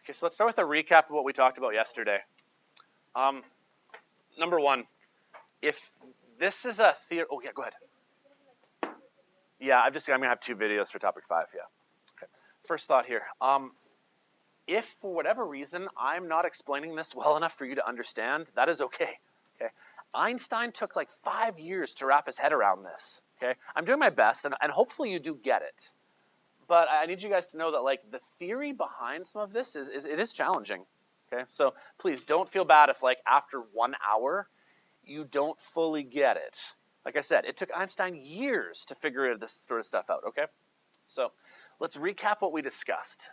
Okay, so let's start with a recap of what we talked about yesterday. Number one, if this is a theory, oh yeah, go ahead. Yeah, I'm gonna have 2 videos for topic 5, yeah. Okay, first thought here. If for whatever reason I'm not explaining this well enough for you to understand, that is okay. Okay, Einstein took like 5 years to wrap his head around this. Okay, I'm doing my best, and hopefully you do get it. But I need you guys to know that like the theory behind some of this is challenging. Okay, so please don't feel bad if like after 1 hour you don't fully get it. Like I said, it took Einstein years to figure this sort of stuff out. Okay, so let's recap what we discussed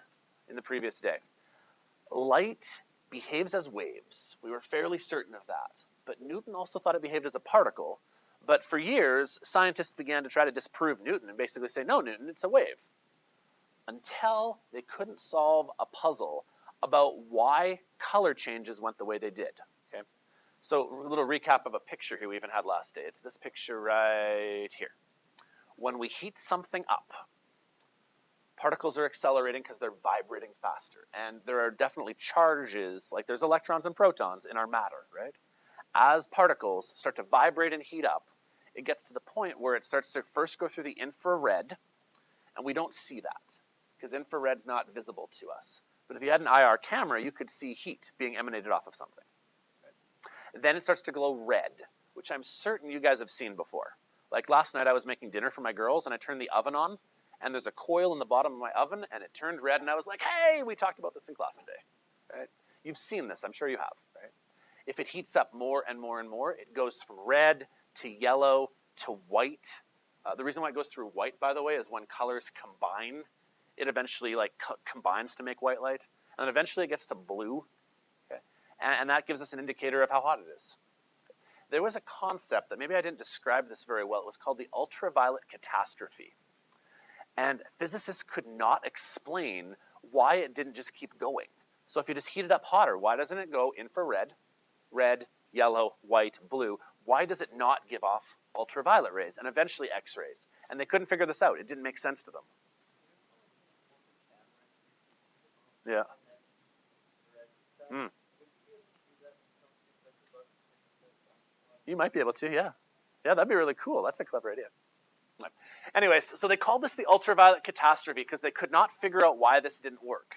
in the previous day. Light behaves as waves. We were fairly certain of that. But Newton also thought it behaved as a particle. But for years, scientists began to try to disprove Newton and basically say, no, Newton, it's a wave. Until they couldn't solve a puzzle about why color changes went the way they did. Okay? So a little recap of a picture here we even had last day. It's this picture right here. When we heat something up, particles are accelerating because they're vibrating faster. And there are definitely charges, like there's electrons and protons in our matter, right? As particles start to vibrate and heat up, it gets to the point where it starts to first go through the infrared, and we don't see that because infrared's not visible to us. But if you had an IR camera, you could see heat being emanated off of something. Right? Then it starts to glow red, which I'm certain you guys have seen before. Like last night I was making dinner for my girls, and I turned the oven on, and there's a coil in the bottom of my oven, and it turned red, and I was like, hey, we talked about this in class today. Right? You've seen this, I'm sure you have. Right? If it heats up more and more and more, it goes from red to yellow to white. The reason why it goes through white, by the way, is when colors combine, it eventually like combines to make white light, and then eventually it gets to blue, okay? And that gives us an indicator of how hot it is. There was a concept that maybe I didn't describe this very well. It was called the ultraviolet catastrophe. And physicists could not explain why it didn't just keep going. So if you just heat it up hotter, why doesn't it go infrared, red, yellow, white, blue? Why does it not give off ultraviolet rays and eventually X-rays? And they couldn't figure this out. It didn't make sense to them. Yeah. You might be able to, yeah. Yeah, that'd be really cool. That's a clever idea. Anyways, so they called this the ultraviolet catastrophe because they could not figure out why this didn't work.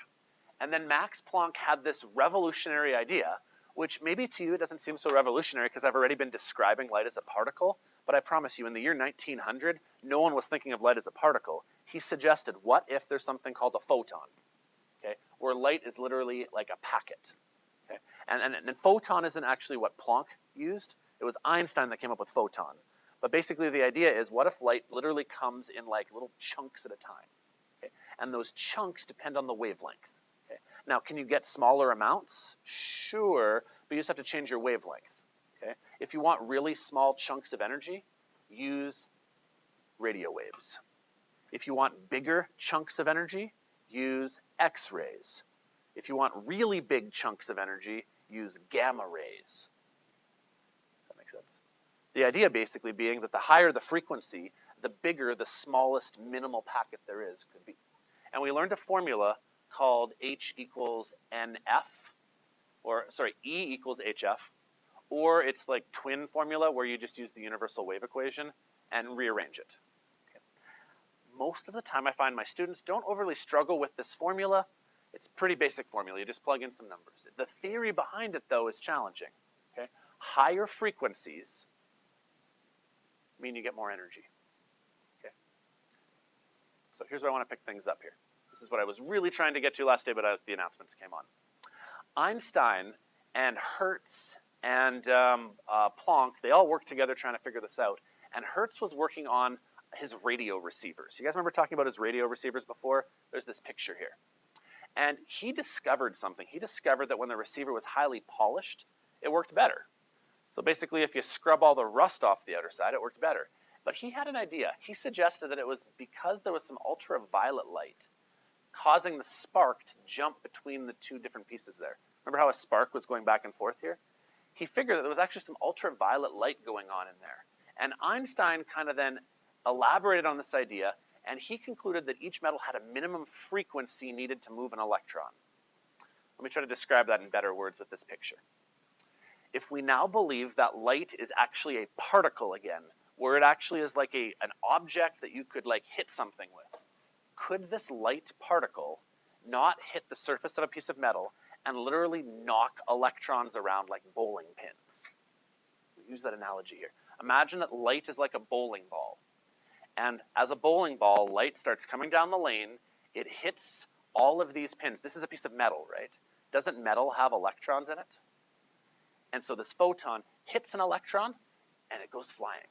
And then Max Planck had this revolutionary idea, which maybe to you it doesn't seem so revolutionary because I've already been describing light as a particle, but I promise you in the year 1900, no one was thinking of light as a particle. He suggested, what if there's something called a photon, okay, where light is literally like a packet. Okay? And photon isn't actually what Planck used. It was Einstein that came up with photon. But basically the idea is, what if light literally comes in like little chunks at a time? Okay? And those chunks depend on the wavelength. Okay? Now, can you get smaller amounts? Sure, but you just have to change your wavelength. Okay? If you want really small chunks of energy, use radio waves. If you want bigger chunks of energy, use X-rays. If you want really big chunks of energy, use gamma rays. That makes sense. The idea basically being that the higher the frequency, the bigger the smallest minimal packet there is could be. And we learned a formula called H equals NF, or sorry, E equals HF, or it's like twin formula where you just use the universal wave equation and rearrange it. Okay. Most of the time I find my students don't overly struggle with this formula. It's a pretty basic formula. You just plug in some numbers. The theory behind it, though, is challenging. Okay? Higher frequencies mean you get more energy. Okay? So here's where I want to pick things up here. This is what I was really trying to get to last day, but the announcements came on. Einstein and Hertz and Planck, they all worked together trying to figure this out. And Hertz was working on his radio receivers. You guys remember talking about his radio receivers before? There's this picture here. And he discovered something. He discovered that when the receiver was highly polished, it worked better. So basically, if you scrub all the rust off the outer side, it worked better. But he had an idea. He suggested that it was because there was some ultraviolet light causing the spark to jump between the two different pieces there. Remember how a spark was going back and forth here? He figured that there was actually some ultraviolet light going on in there. And Einstein kind of then elaborated on this idea, and he concluded that each metal had a minimum frequency needed to move an electron. Let me try to describe that in better words with this picture. If we now believe that light is actually a particle again, where it actually is like an object that you could like hit something with, could this light particle not hit the surface of a piece of metal and literally knock electrons around like bowling pins? We use that analogy here. Imagine that light is like a bowling ball. And as a bowling ball, light starts coming down the lane. It hits all of these pins. This is a piece of metal, right? Doesn't metal have electrons in it? And so this photon hits an electron, and it goes flying.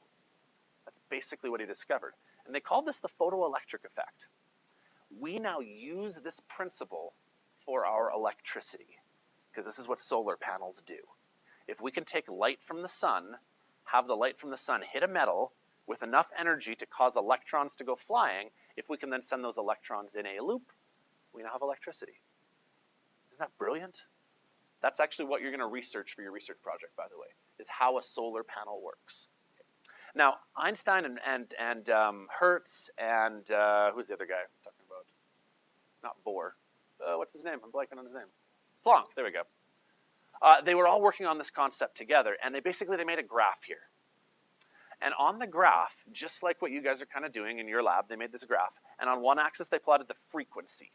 That's basically what he discovered. And they called this the photoelectric effect. We now use this principle for our electricity, because this is what solar panels do. If we can take light from the sun, have the light from the sun hit a metal with enough energy to cause electrons to go flying, if we can then send those electrons in a loop, we now have electricity. Isn't that brilliant? That's actually what you're going to research for your research project, by the way, is how a solar panel works. Now, Einstein and Hertz and who's the other guy I'm talking about? Not Bohr. What's his name? I'm blanking on his name. Planck. There we go. They were all working on this concept together, and they made a graph here. And on the graph, just like what you guys are kind of doing in your lab, they made this graph. And on one axis, they plotted the frequency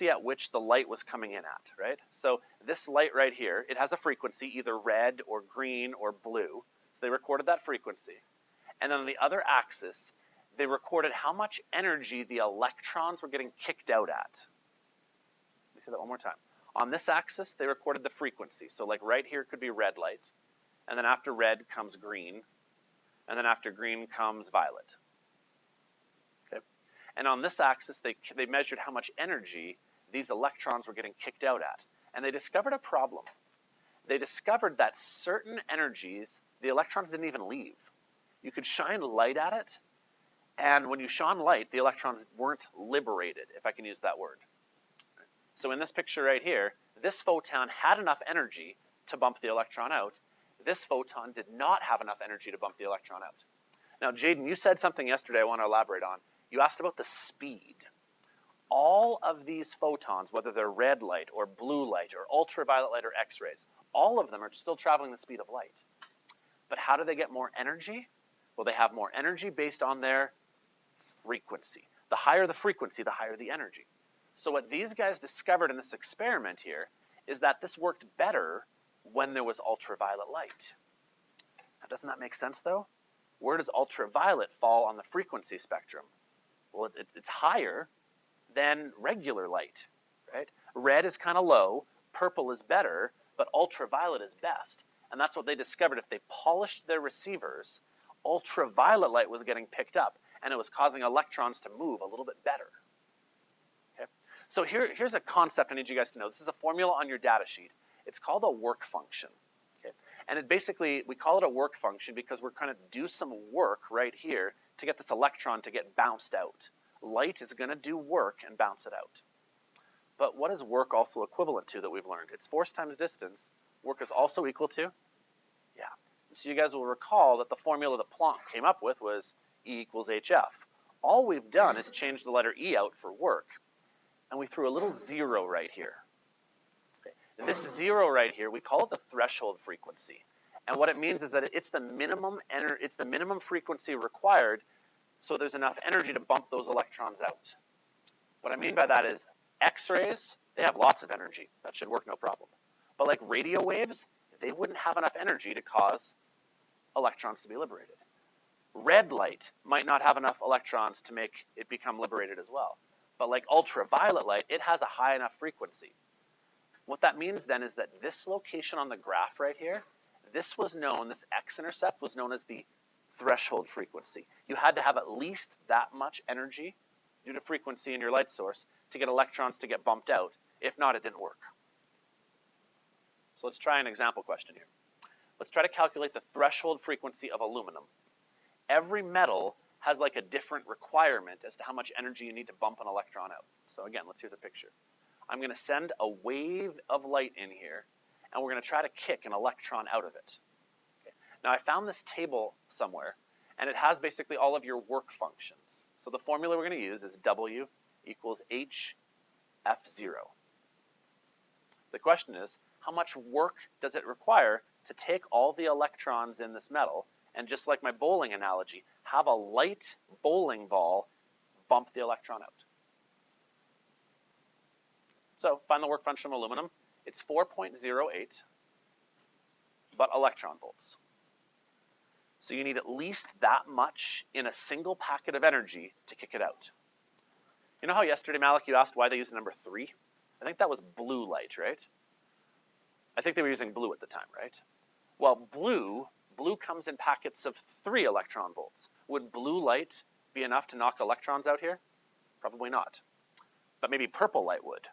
at which the light was coming in at, right? So this light right here, it has a frequency, either red or green or blue. So they recorded that frequency. And then on the other axis, they recorded how much energy the electrons were getting kicked out at. Let me say that one more time. On this axis, they recorded the frequency. So like right here could be red light. And then after red comes green. And then after green comes violet. Okay. And on this axis, they measured how much energy these electrons were getting kicked out at. And they discovered a problem. They discovered that certain energies, the electrons didn't even leave. You could shine light at it, and when you shone light, the electrons weren't liberated, if I can use that word. So in this picture right here, this photon had enough energy to bump the electron out. This photon did not have enough energy to bump the electron out. Now, Jaden, you said something yesterday I want to elaborate on. You asked about the speed. All of these photons, whether they're red light or blue light or ultraviolet light or X-rays, all of them are still traveling the speed of light. But how do they get more energy? Well, they have more energy based on their frequency. The higher the frequency, the higher the energy. So what these guys discovered in this experiment here is that this worked better when there was ultraviolet light. Now, doesn't that make sense, though? Where does ultraviolet fall on the frequency spectrum? Well, it's higher than regular light, right? Red is kind of low, purple is better, but ultraviolet is best. And that's what they discovered. If they polished their receivers, ultraviolet light was getting picked up, and it was causing electrons to move a little bit better. Okay? So here's a concept I need you guys to know. This is a formula on your data sheet. It's called a work function. Okay? And it basically, we call it a work function because we're going to do some work right here to get this electron to get bounced out. Light is going to do work and bounce it out. But what is work also equivalent to that we've learned? It's force times distance. Work is also equal to? Yeah. So you guys will recall that the formula that Planck came up with was E equals HF. All we've done is change the letter E out for work, and we threw a little zero right here. Okay. This zero right here, we call it the threshold frequency. And what it means is that it's the minimum frequency required so there's enough energy to bump those electrons out. What I mean by that is X-rays, they have lots of energy. That should work no problem. But like radio waves, they wouldn't have enough energy to cause electrons to be liberated. Red light might not have enough electrons to make it become liberated as well. But like ultraviolet light, it has a high enough frequency. What that means then is that this location on the graph right here, this x-intercept was known as the threshold frequency. You had to have at least that much energy due to frequency in your light source to get electrons to get bumped out. If not, it didn't work. So let's try an example question here. Let's try to calculate the threshold frequency of aluminum. Every metal has like a different requirement as to how much energy you need to bump an electron out. So again, let's here's a picture. I'm going to send a wave of light in here, and we're going to try to kick an electron out of it. Okay. Now I found this table somewhere, and it has basically all of your work functions. So the formula we're going to use is W equals HF0. The question is, how much work does it require to take all the electrons in this metal and, just like my bowling analogy, have a light bowling ball bump the electron out? So find the work function of aluminum. It's 4.08, but electron volts. So you need at least that much in a single packet of energy to kick it out. You know how yesterday, Malik, you asked why they used the number 3? I think that was blue light, right? I think they were using blue at the time, right? Well, blue comes in packets of 3 electron volts. Would blue light be enough to knock electrons out here? Probably not. But maybe purple light would,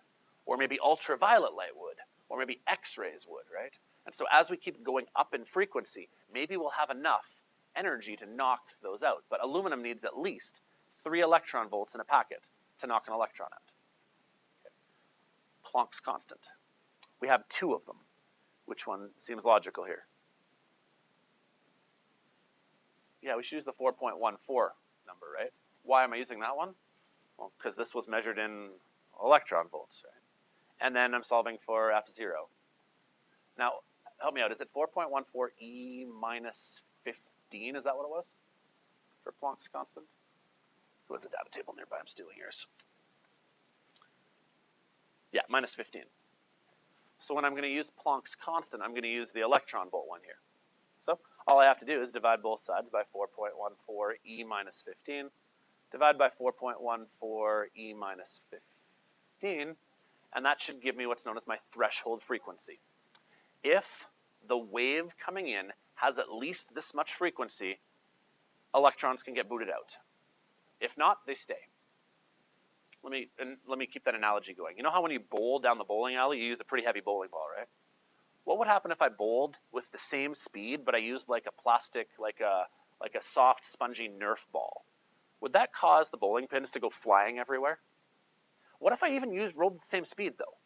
or maybe ultraviolet light would, or maybe X-rays would, right? And so as we keep going up in frequency, maybe we'll have enough energy to knock those out. But aluminum needs at least 3 electron volts in a packet to knock an electron out. Okay. Planck's constant. We have 2 of them. Which one seems logical here? Yeah, we should use the 4.14 number, right? Why am I using that one? Well, because this was measured in electron volts, right? And then I'm solving for F0. Now, help me out. Is it 4.14 E minus 15? Is that what it was for Planck's constant? Who has the data table nearby? I'm stealing yours. Yeah, minus 15. So when I'm going to use Planck's constant, I'm going to use the electron volt one here. So all I have to do is divide both sides by 4.14 E minus 15, divide by 4.14 E minus 15, and that should give me what's known as my threshold frequency. If the wave coming in has at least this much frequency, electrons can get booted out. If not, they stay. Let me keep that analogy going. You know how when you bowl down the bowling alley, you use a pretty heavy bowling ball, right? What would happen if I bowled with the same speed, but I used like a plastic, like a soft, spongy Nerf ball? Would that cause the bowling pins to go flying everywhere? What if I even rolled at the same speed, though?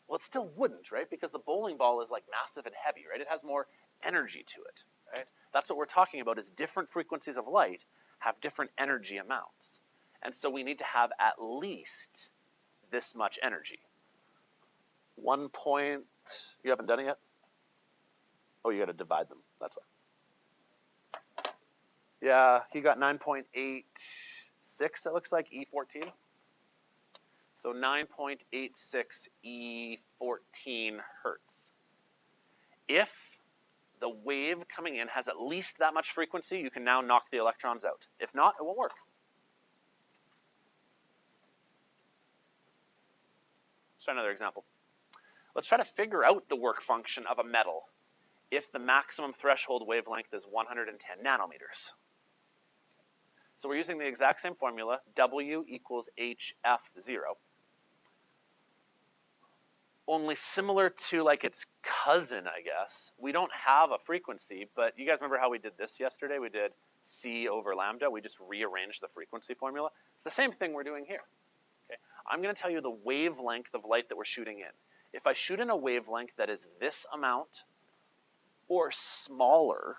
Well, it still wouldn't, right? Because the bowling ball is like massive and heavy, right? It has more energy to it, right? That's what we're talking about, is different frequencies of light have different energy amounts. And so we need to have at least this much energy. 1 point, you haven't done it yet? Oh, you got to divide them, that's why. Yeah, he got 9.86, it looks like, E14. So 9.86 E14 hertz. If the wave coming in has at least that much frequency, you can now knock the electrons out. If not, it won't work. Let's try another example. Let's try to figure out the work function of a metal if the maximum threshold wavelength is 110 nanometers. So we're using the exact same formula, W equals HF0. Only similar to like its cousin, I guess. We don't have a frequency, but you guys remember how we did this yesterday? We did C over lambda. We just rearranged the frequency formula. It's the same thing we're doing here. Okay? I'm going to tell you the wavelength of light that we're shooting in. If I shoot in a wavelength that is this amount or smaller,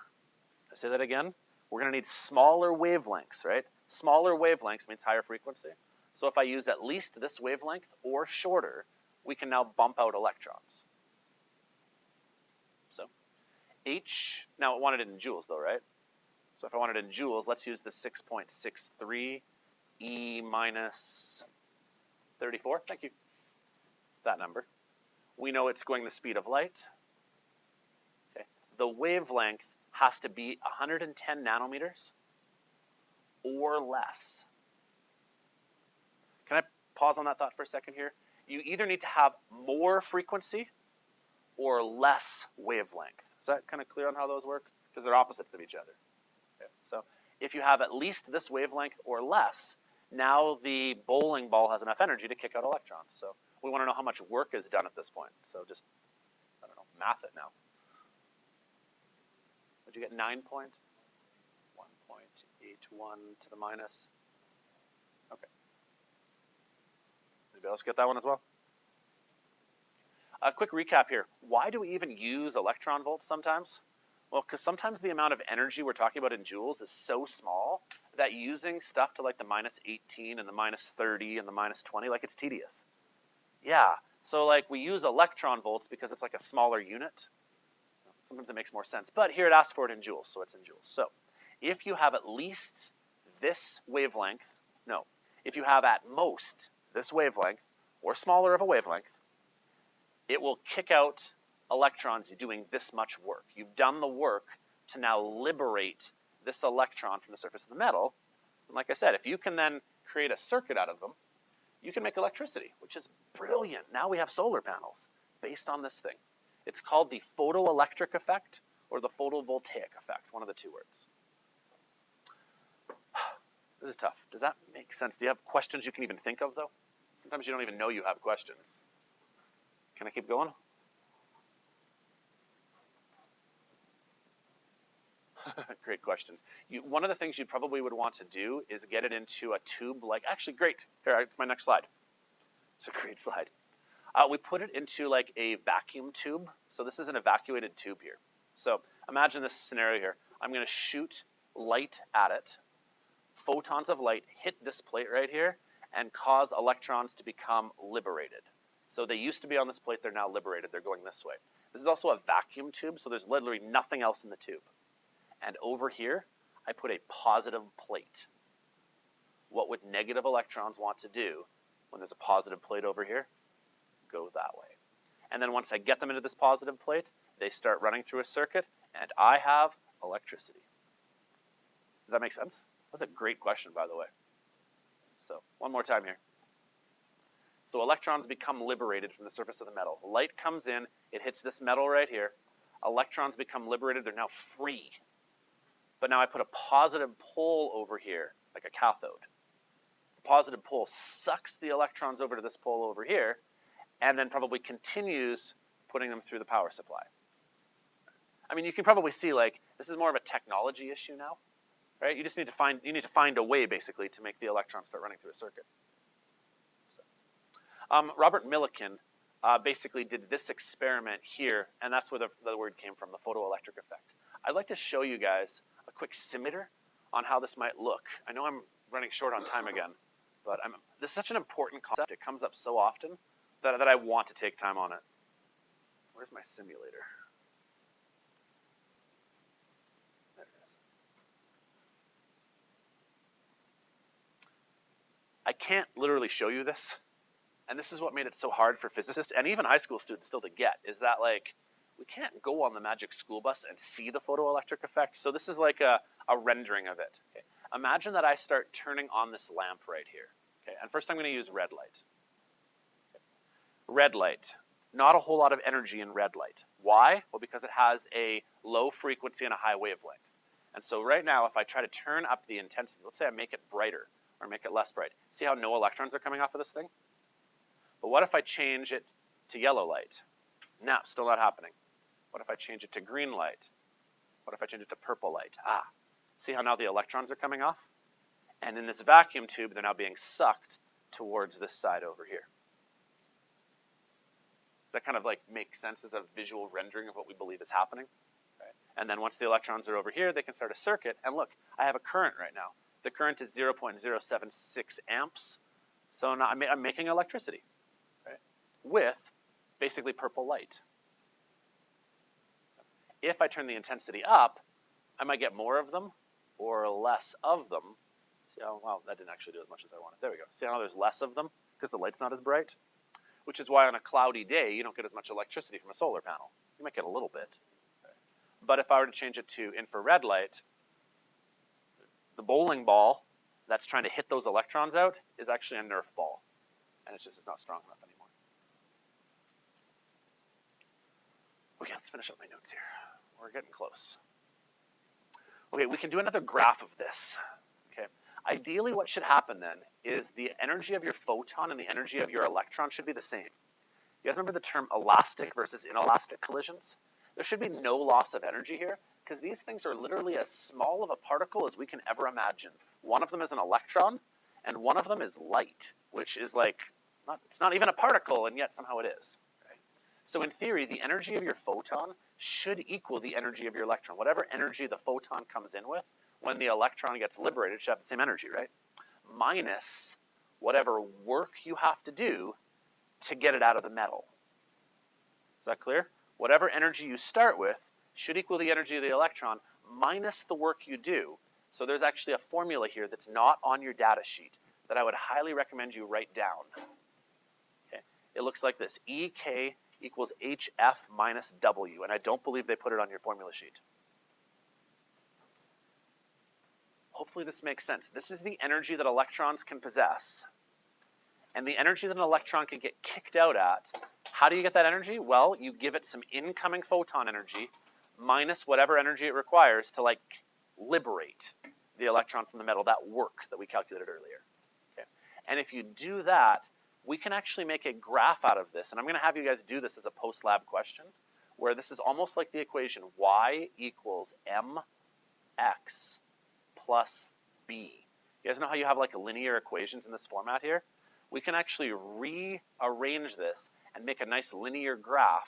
I say that again, we're going to need smaller wavelengths, right? Smaller wavelengths means higher frequency. So if I use at least this wavelength or shorter, we can now bump out electrons. So H, now I wanted it in joules though, right? So if I wanted it in joules, let's use the 6.63 E minus 34. Thank you. That number. We know it's going the speed of light. Okay. The wavelength has to be 110 nanometers or less. Can I pause on that thought for a second here? You either need to have more frequency or less wavelength. Is that kind of clear on how those work? Because they're opposites of each other. Okay. So if you have at least this wavelength or less, now the bowling ball has enough energy to kick out electrons. So we want to know how much work is done at this point. So just, I don't know, math it now. Did you get 9 point? 1.81 to the minus. Okay. Anybody else get that one as well? A quick recap here. Why do we even use electron volts sometimes? Well, because sometimes the amount of energy we're talking about in joules is so small that using stuff to like the minus 18 and the minus 30 and the minus 20, like it's tedious. Yeah, So like we use electron volts because it's like a smaller unit. Sometimes it makes more sense. But here it asks for it in joules, so it's in joules. So if you have at least this wavelength, no, if you have at most this wavelength or smaller of a wavelength, it will kick out electrons doing this much work. You've done the work to now liberate this electron from the surface of the metal. And like I said, if you can then create a circuit out of them, you can make electricity, which is brilliant. Now we have solar panels based on this thing. It's called the photoelectric effect or the photovoltaic effect, one of the two words. This is tough. Does that make sense? Do you have questions you can even think of, though? Sometimes you don't even know you have questions. Can I keep going? Great questions. One of the things you probably would want to do is get it into a tube like, actually great, here, it's my next slide. It's a great slide. We put it into like a vacuum tube. So this is an evacuated tube here. So imagine this scenario here. I'm gonna shoot light at it. Photons of light hit this plate right here and cause electrons to become liberated. So they used to be on this plate, they're now liberated, they're going this way. This is also a vacuum tube, so there's literally nothing else in the tube. And over here, I put a positive plate. What would negative electrons want to do when there's a positive plate over here? Go that way. And then once I get them into this positive plate, they start running through a circuit, and I have electricity. Does that make sense? That's a great question, by the way. So one more time here. So electrons become liberated from the surface of the metal. Light comes in, it hits this metal right here. Electrons become liberated, they're now free. But now I put a positive pole over here, like a cathode. The positive pole sucks the electrons over to this pole over here, and then probably continues putting them through the power supply. I mean, you can probably see like this is more of a technology issue now, right? You just need to find a way basically to make the electrons start running through a circuit. So, Robert Millikan basically did this experiment here, and that's where the word came from, the photoelectric effect. I'd like to show you guys a quick scimitar on how this might look. I know I'm running short on time again, but this is such an important concept. It comes up so often that I want to take time on it. Where's my simulator? There it is. I can't literally show you this, and this is what made it so hard for physicists and even high school students still to get, is that like, we can't go on the magic school bus and see the photoelectric effect. So this is like a rendering of it. Okay. Imagine that I start turning on this lamp right here. Okay. And first I'm going to use red light. Okay. Red light. Not a whole lot of energy in red light. Why? Well, because it has a low frequency and a high wavelength. And so right now, if I try to turn up the intensity, let's say I make it brighter or make it less bright. See how no electrons are coming off of this thing? But what if I change it to yellow light? No, still not happening. What if I change it to green light? What if I change it to purple light? See how now the electrons are coming off? And in this vacuum tube, they're now being sucked towards this side over here. Does that kind of like make sense as a visual rendering of what we believe is happening? Right. And then once the electrons are over here, they can start a circuit. And look, I have a current right now. The current is 0.076 amps. So now I'm making electricity, right, with basically purple light. If I turn the intensity up, I might get more of them or less of them. See how, well, that didn't actually do as much as I wanted. There we go. See how there's less of them because the light's not as bright? Which is why on a cloudy day, you don't get as much electricity from a solar panel. You might get a little bit. But if I were to change it to infrared light, the bowling ball that's trying to hit those electrons out is actually a Nerf ball. And it's not strong enough anymore. Okay, let's finish up my notes here. We're getting close. Okay, we can do another graph of this. Okay, ideally what should happen then is the energy of your photon and the energy of your electron should be the same. You guys remember the term elastic versus inelastic collisions? There should be no loss of energy here because these things are literally as small of a particle as we can ever imagine. One of them is an electron and one of them is light, which is like, it's not even a particle and yet somehow it is. So in theory, the energy of your photon should equal the energy of your electron. Whatever energy the photon comes in with, when the electron gets liberated, it should have the same energy, right? Minus whatever work you have to do to get it out of the metal. Is that clear? Whatever energy you start with should equal the energy of the electron minus the work you do. So there's actually a formula here that's not on your data sheet that I would highly recommend you write down. Okay. It looks like this. EK equals HF minus W. And I don't believe they put it on your formula sheet. Hopefully this makes sense. This is the energy that electrons can possess. And the energy that an electron can get kicked out at, how do you get that energy? Well, you give it some incoming photon energy minus whatever energy it requires to like liberate the electron from the metal, that work that we calculated earlier. Okay. And if you do that, we can actually make a graph out of this. And I'm going to have you guys do this as a post-lab question, where this is almost like the equation y equals mx plus b. You guys know how you have like linear equations in this format here? We can actually rearrange this and make a nice linear graph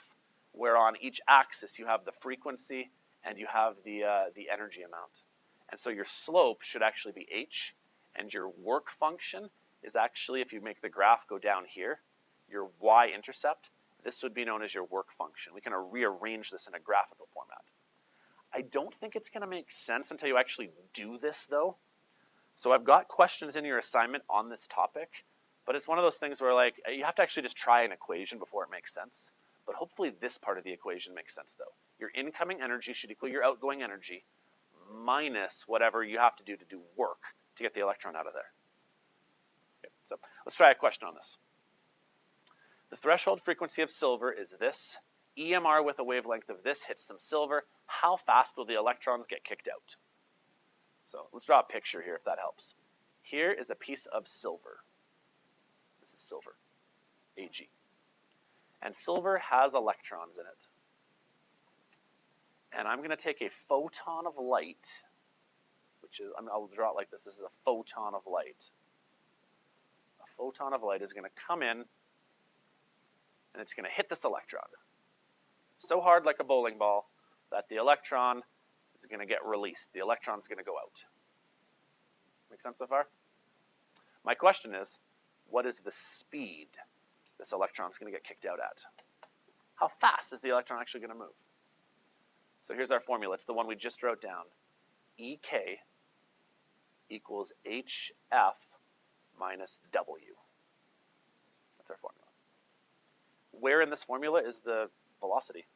where on each axis you have the frequency and you have the energy amount. And so your slope should actually be h, and your work function is actually, if you make the graph go down here, your y-intercept, this would be known as your work function. We can rearrange this in a graphical format. I don't think it's going to make sense until you actually do this, though. So I've got questions in your assignment on this topic, but it's one of those things where like you have to actually just try an equation before it makes sense. But hopefully this part of the equation makes sense, though. Your incoming energy should equal your outgoing energy minus whatever you have to do work to get the electron out of there. Okay, so let's try a question on this. The threshold frequency of silver is this. EMR with a wavelength of this hits some silver. How fast will the electrons get kicked out? So let's draw a picture here if that helps. Here is a piece of silver. This is silver, Ag. And silver has electrons in it. And I'm going to take a photon of light, which is, I'll draw it like this. This is a photon of light. A photon of light is going to come in, and it's going to hit this electron so hard like a bowling ball that the electron is going to get released. The electron is going to go out. Make sense so far? My question is, what is the speed this electron is going to get kicked out at? How fast is the electron actually going to move? So here's our formula. It's the one we just wrote down. EK equals HF minus W. That's our formula. Where in this formula is the velocity?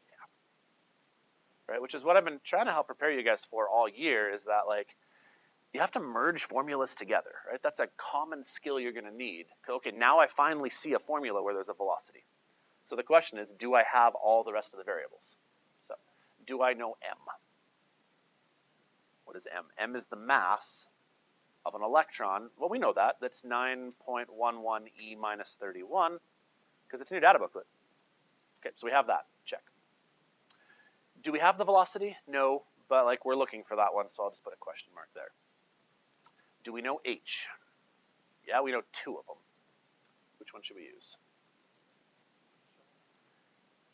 Yeah. Right, which is what I've been trying to help prepare you guys for all year, is that like you have to merge formulas together, right? That's a common skill you're going to need. Okay, now I finally see a formula where there's a velocity. So the question is, do I have all the rest of the variables? So, do I know m? What is m? M is the mass of an electron. Well, we know that. That's 9.11 e minus 31, because it's in your data booklet. Okay, so we have that. Check. Do we have the velocity? No, but like we're looking for that one, so I'll just put a question mark there. Do we know h? Yeah, we know two of them. Which one should we use?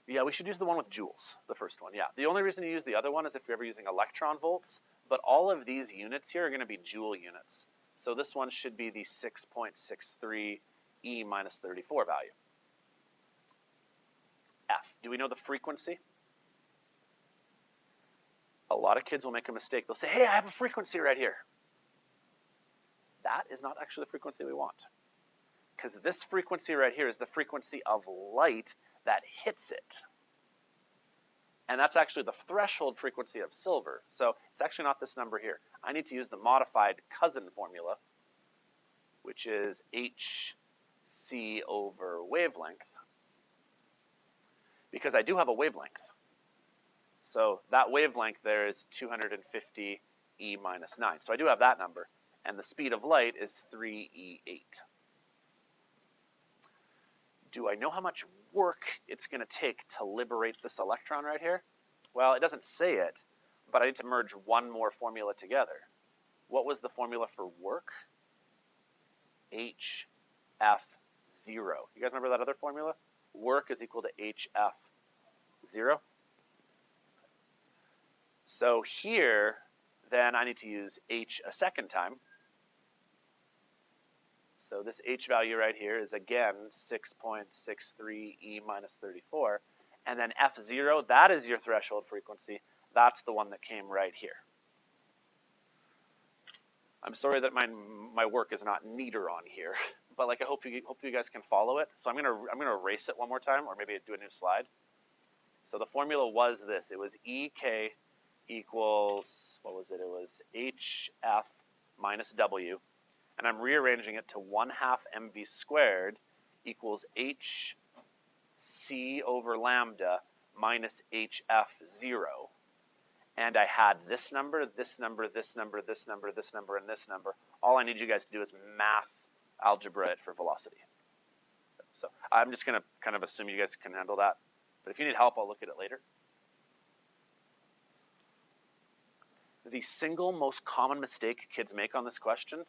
Yeah, we should use the one with joules, the first one. Yeah, the only reason you use the other one is if you're ever using electron volts, but all of these units here are going to be joule units. So this one should be the 6.63 e minus 34 value. F, do we know the frequency? A lot of kids will make a mistake. They'll say, hey, I have a frequency right here. That is not actually the frequency we want, because this frequency right here is the frequency of light that hits it. And that's actually the threshold frequency of silver. So it's actually not this number here. I need to use the modified cousin formula, which is hc over wavelength, because I do have a wavelength. So that wavelength there is 250 e minus 9. So I do have that number. And the speed of light is 3e8. Do I know how much work it's going to take to liberate this electron right here? Well, it doesn't say it, but I need to merge one more formula together. What was the formula for work? HF0. You guys remember that other formula? Work is equal to HF0. So here, then I need to use H a second time. So this H value right here is again 6.63 E minus 34. And then F0, that is your threshold frequency. That's the one that came right here. I'm sorry that my work is not neater on here, but like I hope you guys can follow it. So I'm gonna erase it one more time, or maybe do a new slide. So the formula was this. It was EK equals, what was it? It was HF minus W, and I'm rearranging it to 1/2 mv squared equals HC over lambda minus HF0. And I had this number, this number, this number, this number, this number, and this number. All I need you guys to do is math algebra it for velocity. So I'm just going to kind of assume you guys can handle that. But if you need help, I'll look at it later. The single most common mistake kids make on this question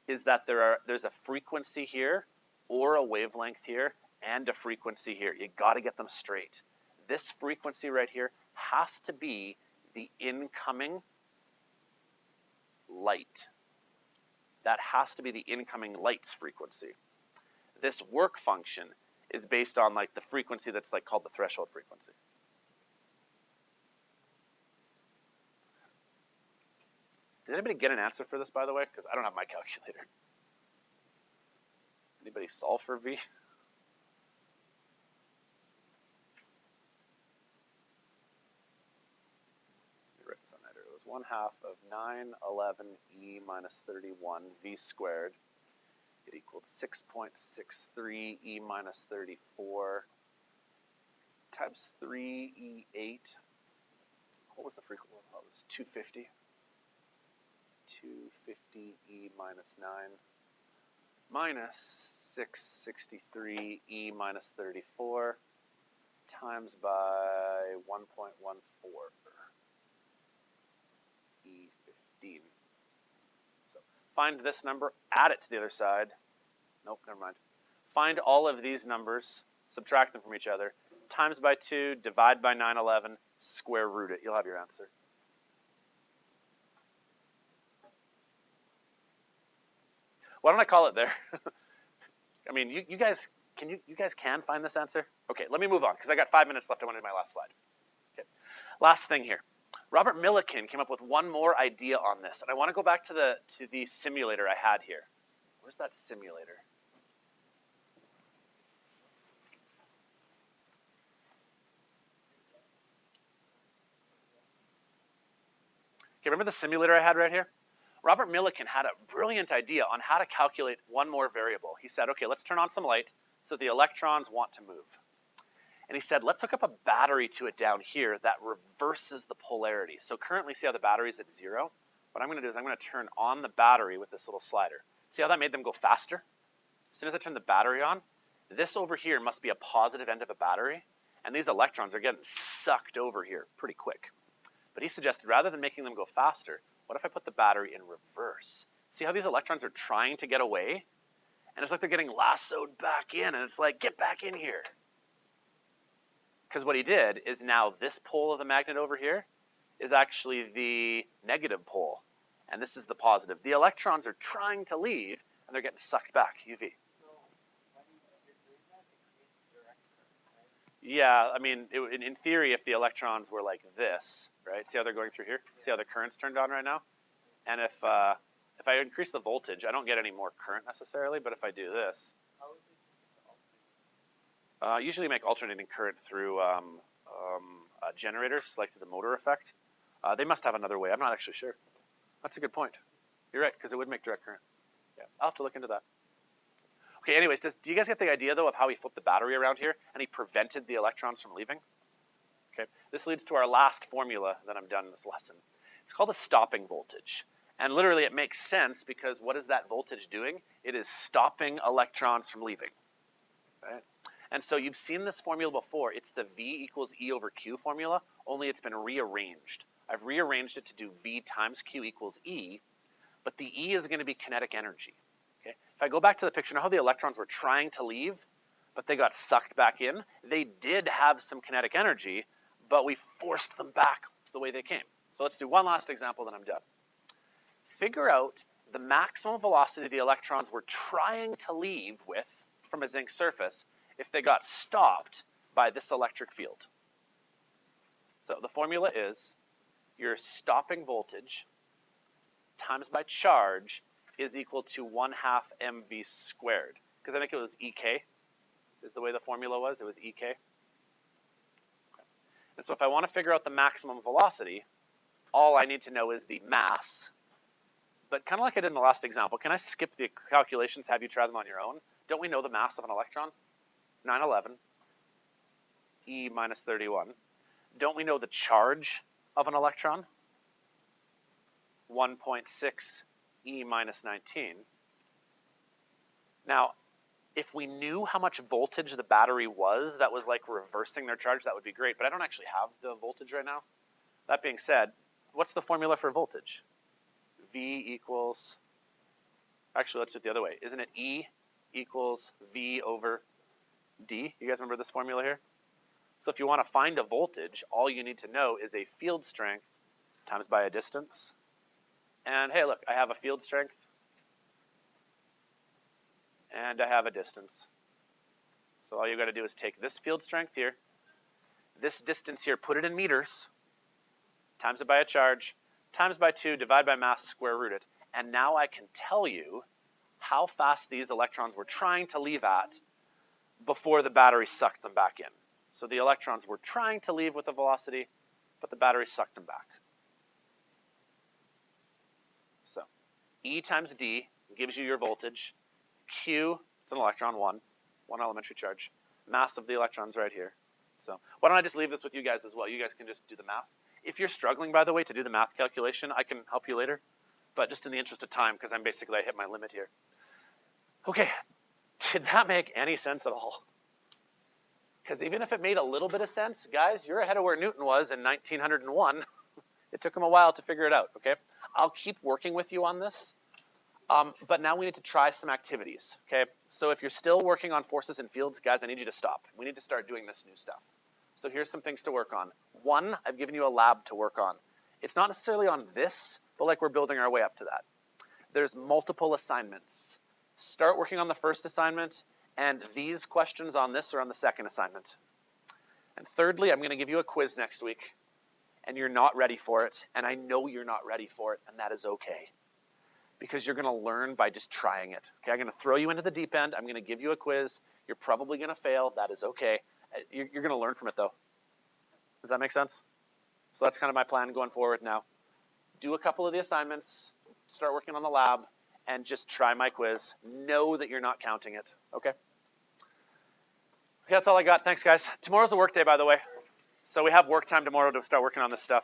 is that there's a frequency here or a wavelength here and a frequency here. You got to get them straight. This frequency right here has to be the incoming light. That has to be the incoming light's frequency. This work function is based on like the frequency that's like called the threshold frequency. Did anybody get an answer for this, by the way? Because I don't have my calculator. Anybody solve for V? It was 1/2 of 911 E minus 31 V squared. It equaled 6.63 E minus 34 times 3E8. What was the frequency? Well, it was 250. 250 E minus 9 minus 663 E minus 34 times by 1.14. E15. So find this number, add it to the other side. Nope, never mind. Find all of these numbers, subtract them from each other, times by 2, divide by 911, square root it. You'll have your answer. Why don't I call it there? I mean, you guys can find this answer? Okay, let me move on because I got 5 minutes left. I want to do my last slide. Okay, last thing here. Robert Millikan came up with one more idea on this, and I want to go back to the simulator I had here. Where's that simulator? Okay, remember the simulator I had right here? Robert Millikan had a brilliant idea on how to calculate one more variable. He said, okay, let's turn on some light so the electrons want to move. And he said, let's hook up a battery to it down here that reverses the polarity. So currently, see how the battery's at 0? What I'm going to do is I'm going to turn on the battery with this little slider. See how that made them go faster? As soon as I turn the battery on, this over here must be a positive end of a battery, and these electrons are getting sucked over here pretty quick. But he suggested rather than making them go faster, what if I put the battery in reverse? See how these electrons are trying to get away? And it's like they're getting lassoed back in, and it's like, get back in here. Because what he did is now this pole of the magnet over here is actually the negative pole, and this is the positive. The electrons are trying to leave, and they're getting sucked back, UV. So when you're doing that, it creates direct current, right? Yeah, I mean, in theory, if the electrons were like this, right? See how they're going through here? Yeah. See how the current's turned on right now? And if I increase the voltage, I don't get any more current necessarily, but if I do this, usually make alternating current through generators, like through the motor effect. They must have another way. I'm not actually sure. That's a good point. You're right, because it would make direct current. Yeah, I'll have to look into that. Okay, anyways, do you guys get the idea, though, of how he flipped the battery around here and he prevented the electrons from leaving? Okay, this leads to our last formula that I'm done in this lesson. It's called a stopping voltage. And literally, it makes sense because what is that voltage doing? It is stopping electrons from leaving. Right? And so you've seen this formula before. It's the V equals E over Q formula, only it's been rearranged. I've rearranged it to do V times Q equals E, but the E is going to be kinetic energy. Okay? If I go back to the picture, know how the electrons were trying to leave, but they got sucked back in? They did have some kinetic energy, but we forced them back the way they came. So let's do one last example, then I'm done. Figure out the maximum velocity the electrons were trying to leave with from a zinc surface if they got stopped by this electric field. So the formula is your stopping voltage times by charge is equal to 1/2 mv squared. Because I think it was EK is the way the formula was. It was EK. Okay. And so if I want to figure out the maximum velocity, all I need to know is the mass. But kind of like I did in the last example, can I skip the calculations, have you try them on your own? Don't we know the mass of an electron? 911, E minus 31. Don't we know the charge of an electron? 1.6 E minus 19. Now, if we knew how much voltage the battery was that was like reversing their charge, that would be great, but I don't actually have the voltage right now. That being said, what's the formula for voltage? V equals, actually let's do it the other way. Isn't it E equals V over D? You guys remember this formula here? So if you want to find a voltage, all you need to know is a field strength times by a distance. And hey, look, I have a field strength and I have a distance. So all you got to do is take this field strength here, this distance here, put it in meters, times it by a charge, times by 2, divide by mass, square root it. And now I can tell you how fast these electrons were trying to leave at before the battery sucked them back in. So the electrons were trying to leave with a velocity, but the battery sucked them back. So E times D gives you your voltage. Q, it's an electron, one elementary charge. Mass of the electrons right here. So why don't I just leave this with you guys as well? You guys can just do the math. If you're struggling, by the way, to do the math calculation, I can help you later. But just in the interest of time, because I hit my limit here. Okay, did that make any sense at all? Because even if it made a little bit of sense, guys, you're ahead of where Newton was in 1901. It took him a while to figure it out, okay? I'll keep working with you on this. But now we need to try some activities, okay? So if you're still working on forces and fields, guys, I need you to stop. We need to start doing this new stuff. So here's some things to work on. One, I've given you a lab to work on. It's not necessarily on this, but like we're building our way up to that. There's multiple assignments. Start working on the first assignment, and these questions on this are on the second assignment. And thirdly, I'm going to give you a quiz next week, and you're not ready for it, and I know you're not ready for it, and that is okay. Because you're going to learn by just trying it. Okay, I'm going to throw you into the deep end. I'm going to give you a quiz. You're probably going to fail. That is okay. You're going to learn from it, though. Does that make sense? So that's kind of my plan going forward now. Do a couple of the assignments, start working on the lab, and just try my quiz. Know that you're not counting it, okay? Okay, that's all I got. Thanks, guys. Tomorrow's a work day, by the way. So we have work time tomorrow to start working on this stuff.